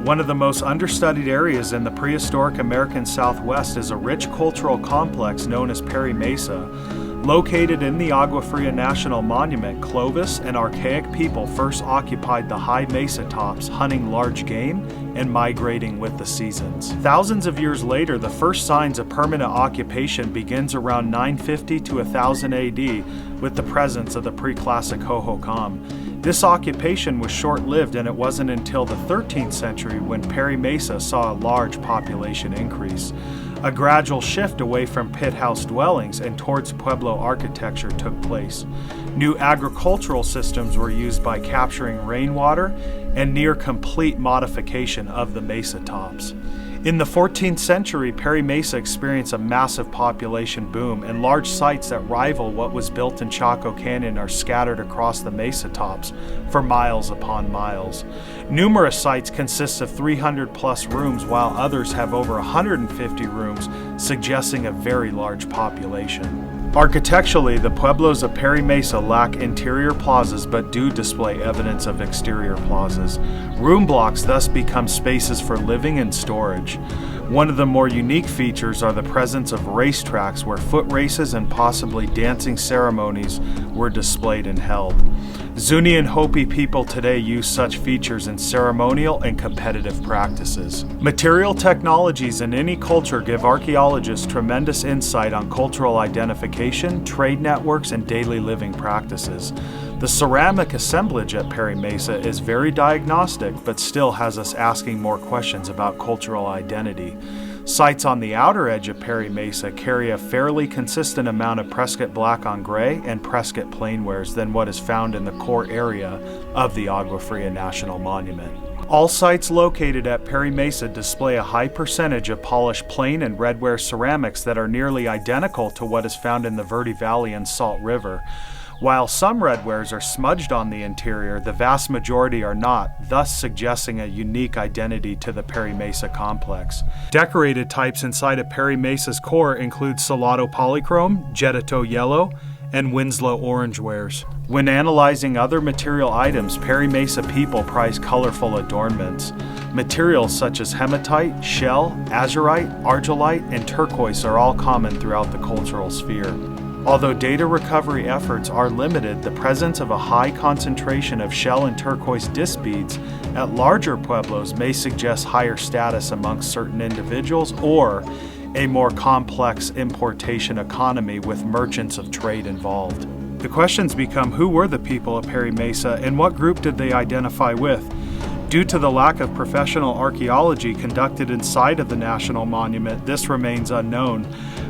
One of the most understudied areas in the prehistoric American Southwest is a rich cultural complex known as Perry Mesa. Located in the Agua Fria National Monument, Clovis and archaic people first occupied the high mesa tops, hunting large game and migrating with the seasons. Thousands of years later, the first signs of permanent occupation begins around 950 to 1000 AD with the presence of the pre-classic Hohokam. This occupation was short-lived, and it wasn't until the 13th century when Perry Mesa saw a large population increase. A gradual shift away from pit house dwellings and towards Pueblo architecture took place. New agricultural systems were used by capturing rainwater and near complete modification of the mesa tops. In the 14th century, Perry Mesa experienced a massive population boom, and large sites that rival what was built in Chaco Canyon are scattered across the mesa tops for miles upon miles. Numerous sites consist of 300 plus rooms, while others have over 150 rooms, suggesting a very large population. Architecturally, the pueblos of Perry Mesa lack interior plazas but do display evidence of exterior plazas. Room blocks thus become spaces for living and storage. One of the more unique features are the presence of racetracks where foot races and possibly dancing ceremonies were displayed and held. Zuni and Hopi people today use such features in ceremonial and competitive practices. Material technologies in any culture give archaeologists tremendous insight on cultural identification, trade networks, and daily living practices. The ceramic assemblage at Perry Mesa is very diagnostic, but still has us asking more questions about cultural identity. Sites on the outer edge of Perry Mesa carry a fairly consistent amount of Prescott black on gray and Prescott plainwares than what is found in the core area of the Agua Fria National Monument. All sites located at Perry Mesa display a high percentage of polished plain and redware ceramics that are nearly identical to what is found in the Verde Valley and Salt River. While some redwares are smudged on the interior, the vast majority are not, thus suggesting a unique identity to the Perry Mesa complex. Decorated types inside of Perry Mesa's core include Salado polychrome, Jettito yellow, and Winslow orange wares. When analyzing other material items, Perry Mesa people prize colorful adornments. Materials such as hematite, shell, azurite, argillite, and turquoise are all common throughout the cultural sphere. Although data recovery efforts are limited, the presence of a high concentration of shell and turquoise disc beads at larger pueblos may suggest higher status amongst certain individuals or a more complex importation economy with merchants of trade involved. The questions become, who were the people of Perry Mesa and what group did they identify with? Due to the lack of professional archaeology conducted inside of the National Monument, this remains unknown.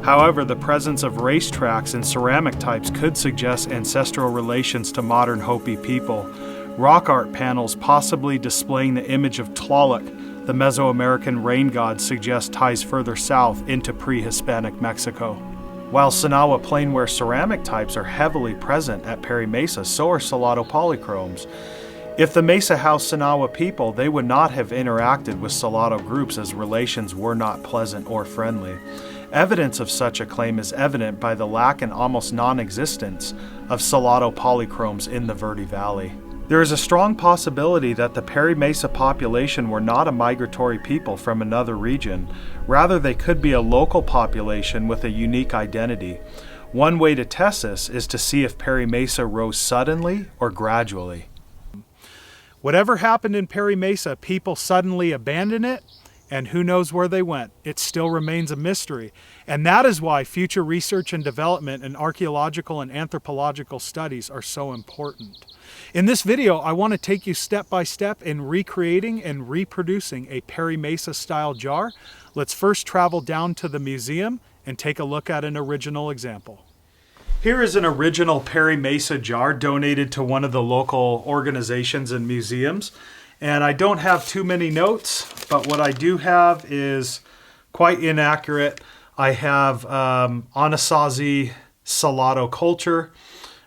However, the presence of racetracks and ceramic types could suggest ancestral relations to modern Hopi people. Rock art panels possibly displaying the image of Tlaloc, the Mesoamerican rain god, suggest ties further south into pre-Hispanic Mexico. While Sinawa plainware ceramic types are heavily present at Perry Mesa, so are Salado polychromes. If the Mesa House Sinawa people, they would not have interacted with Salado groups as relations were not pleasant or friendly. Evidence of such a claim is evident by the lack and almost non-existence of Salado polychromes in the Verde Valley. There is a strong possibility that the Perry Mesa population were not a migratory people from another region. Rather, they could be a local population with a unique identity. One way to test this is to see if Perry Mesa rose suddenly or gradually. Whatever happened in Perry Mesa, people suddenly abandoned it, and who knows where they went. It still remains a mystery. And that is why future research and development in archaeological and anthropological studies are so important. In this video, I want to take you step by step in recreating and reproducing a Perry Mesa style jar. Let's first travel down to the museum and take a look at an original example. Here is an original Perry Mesa jar donated to one of the local organizations and museums. And I don't have too many notes, but what I do have is quite inaccurate. I have Anasazi Salado culture,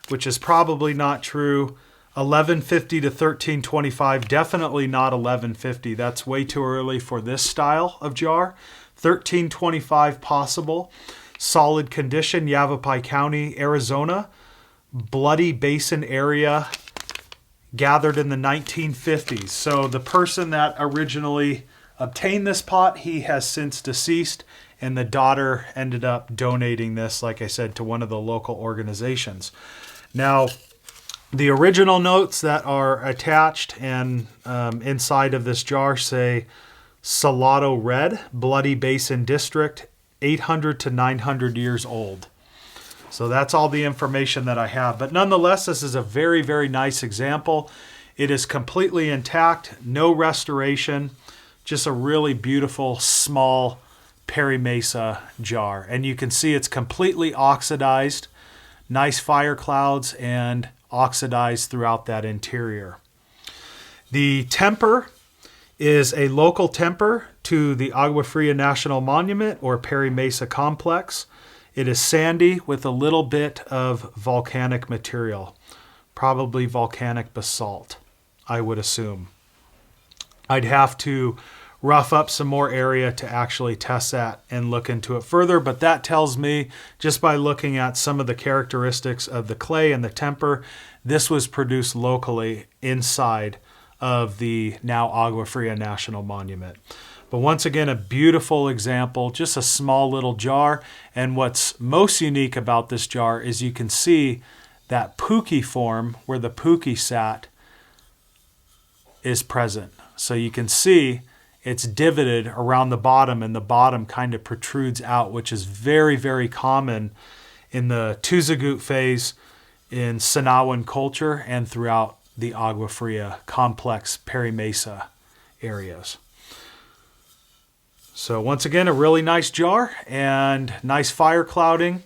which is probably not true. 1150 to 1325, definitely not 1150. That's way too early for this style of jar. 1325 possible. Solid condition, Yavapai County, Arizona. Bloody Basin area, gathered in the 1950s. So the person that originally obtained this pot, he has since deceased, and the daughter ended up donating this, like I said, to one of the local organizations. Now, the original notes that are attached and inside of this jar say Salado Red, Bloody Basin District, 800 to 900 years old. So that's all the information that I have. But nonetheless, this is a very, very nice example. It is completely intact, no restoration, just a really beautiful, small Perry Mesa jar. And you can see it's completely oxidized, nice fire clouds, and oxidized throughout that interior. The temper is a local temper to the Agua Fria National Monument or Perry Mesa Complex. It is sandy with a little bit of volcanic material, probably volcanic basalt, I would assume. I'd have to rough up some more area to actually test that and look into it further, but that tells me, just by looking at some of the characteristics of the clay and the temper, this was produced locally inside of the now Agua Fria National Monument. But once again, a beautiful example, just a small little jar. And what's most unique about this jar is you can see that pookie form where the pookie sat is present. So you can see it's divoted around the bottom, and the bottom kind of protrudes out, which is very, very common in the Tuzagut phase in Sinawan culture and throughout the Agua Fria complex Perry Mesa areas. So once again, a really nice jar and nice fire clouding.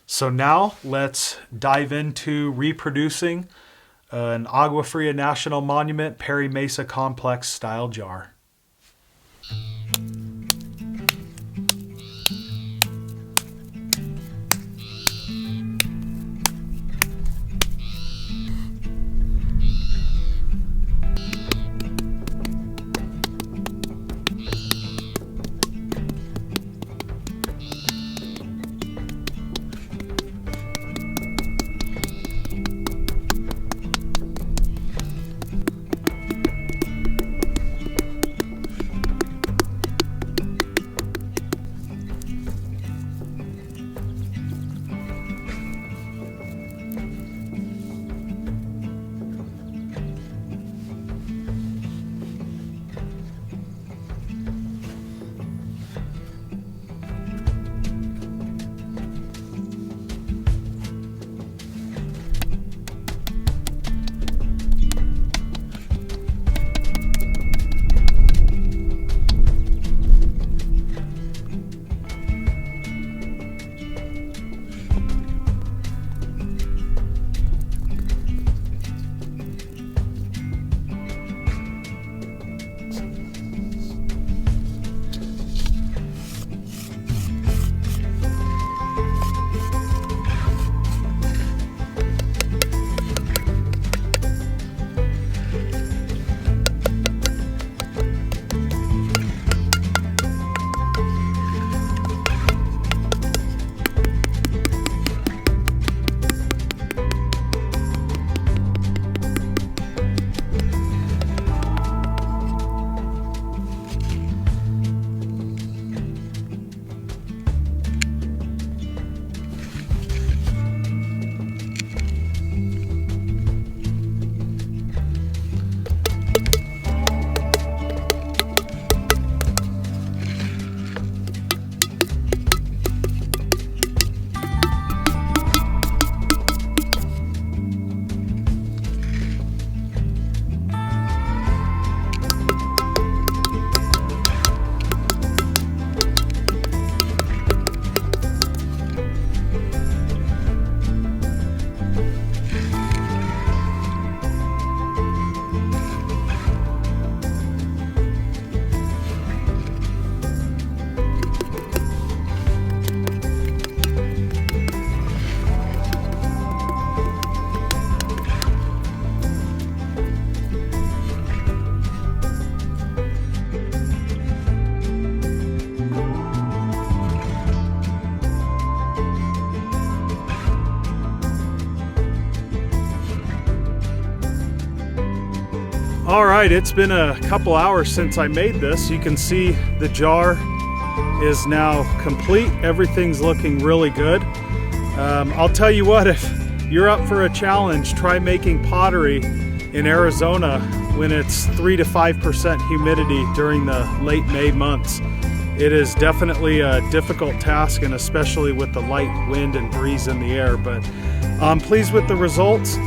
So now let's dive into reproducing an Agua Fria National Monument Perry Mesa complex style jar. All right, it's been a couple hours since I made this. You can see the jar is now complete. Everything's looking really good. I'll tell you what, if you're up for a challenge, try making pottery in Arizona when it's 3 to 5% humidity during the late May months. It is definitely a difficult task, and especially with the light wind and breeze in the air, but I'm pleased with the results.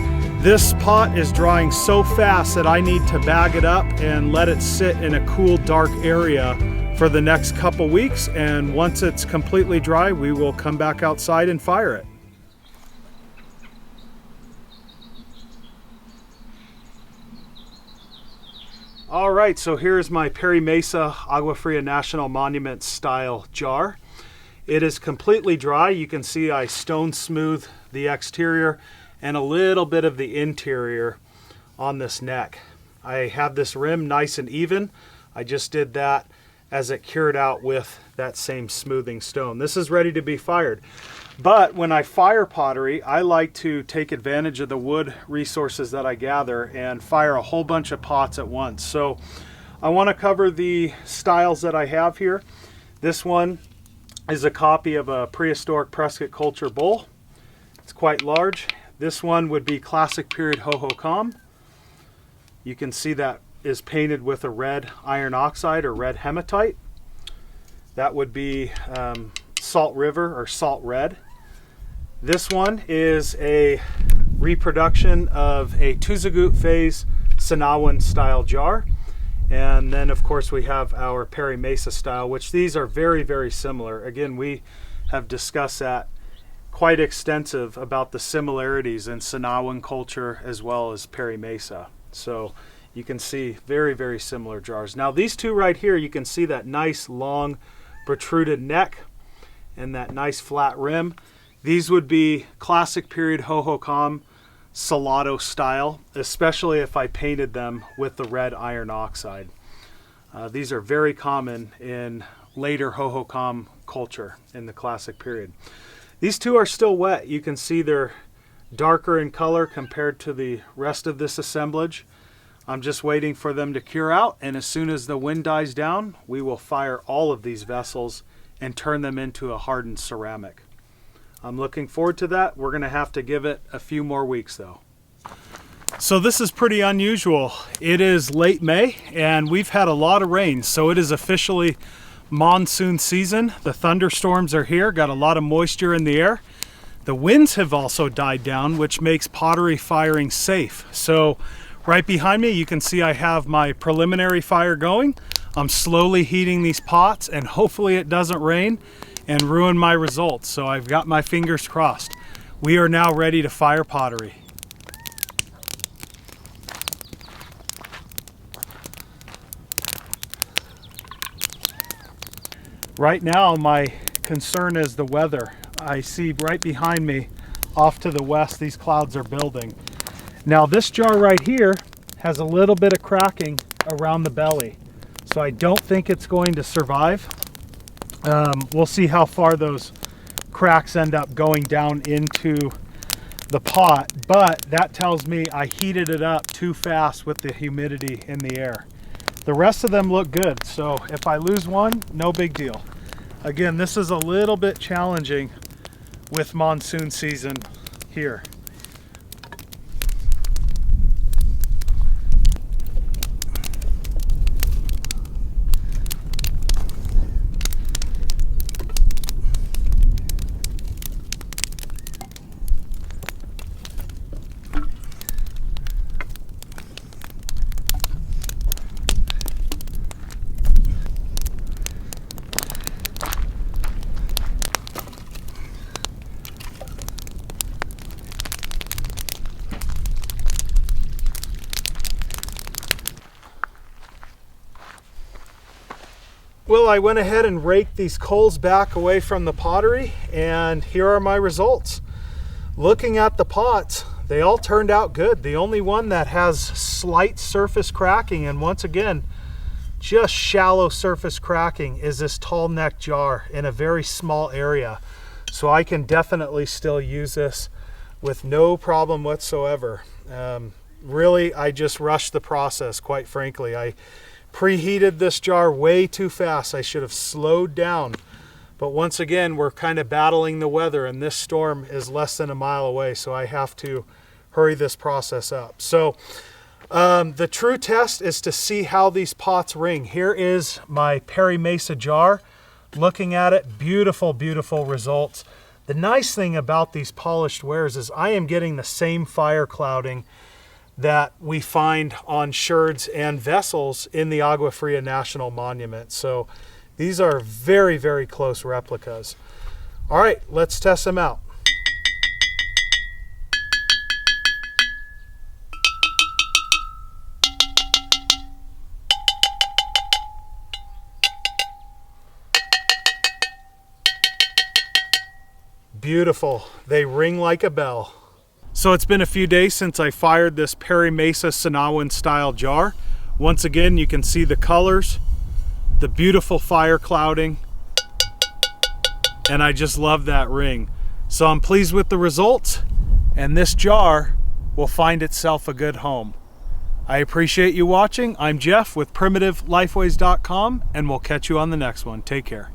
This pot is drying so fast that I need to bag it up and let it sit in a cool, dark area for the next couple weeks, and once it's completely dry, we will come back outside and fire it. All right, so here's my Perry Mesa Agua Fria National Monument style jar. It is completely dry. You can see I stone smooth the exterior and a little bit of the interior on this neck. I have this rim nice and even. I just did that as it cured out with that same smoothing stone. This is ready to be fired. But when I fire pottery, I like to take advantage of the wood resources that I gather and fire a whole bunch of pots at once. So I want to cover the styles that I have here. This one is a copy of a prehistoric Prescott culture bowl. It's quite large. This one would be classic period hohokam. You can see that is painted with a red iron oxide or red hematite. That would be Salt River or Salt Red. This one is a reproduction of a Tuzagut phase Sinawan style jar. And then of course we have our Perry Mesa style, which these are very, very similar. Again, we have discussed that quite extensive about the similarities in Sinawan culture as well as Perry Mesa. So you can see very, very similar jars. Now these two right here, you can see that nice long protruded neck and that nice flat rim. These would be classic period hohokam salado style, especially if I painted them with the red iron oxide. These are very common in later hohokam culture in the classic period. These two are still wet. You can see they're darker in color compared to the rest of this assemblage. I'm just waiting for them to cure out, and as soon as the wind dies down, we will fire all of these vessels and turn them into a hardened ceramic. I'm looking forward to that. We're going to have to give it a few more weeks though. So this is pretty unusual. It is late May and we've had a lot of rain, so it is officially monsoon season. The thunderstorms are here, got a lot of moisture in the air. The winds have also died down, which makes pottery firing safe. So right behind me, you can see I have my preliminary fire going. I'm slowly heating these pots and hopefully it doesn't rain and ruin my results. So I've got my fingers crossed. We are now ready to fire pottery. Right now, my concern is the weather. I see right behind me, off to the west, these clouds are building. Now this jar right here has a little bit of cracking around the belly, so I don't think it's going to survive. We'll see how far those cracks end up going down into the pot, but that tells me I heated it up too fast with the humidity in the air. The rest of them look good, so if I lose one, no big deal. Again, this is a little bit challenging with monsoon season here. Well, I went ahead and raked these coals back away from the pottery, and here are my results. Looking at the pots, they all turned out good. The only one that has slight surface cracking, and once again, just shallow surface cracking, is this tall neck jar in a very small area. So I can definitely still use this with no problem whatsoever. really, I just rushed the process, quite frankly. I preheated this jar way too fast. I should have slowed down. But once again, we're kind of battling the weather, and this storm is less than a mile away, so I have to hurry this process up. So the true test is to see how these pots ring. Here is my Perry Mesa jar. Looking at it, beautiful, beautiful results. The nice thing about these polished wares is I am getting the same fire clouding that we find on sherds and vessels in the Agua Fria National Monument. So these are very, very close replicas. All right, let's test them out. Beautiful. They ring like a bell. So it's been a few days since I fired this Perry Mesa Sinawan style jar. Once again, you can see the colors, the beautiful fire clouding, and I just love that ring. So I'm pleased with the results, and this jar will find itself a good home. I appreciate you watching. I'm Jeff with PrimitiveLifeways.com, and we'll catch you on the next one. Take care.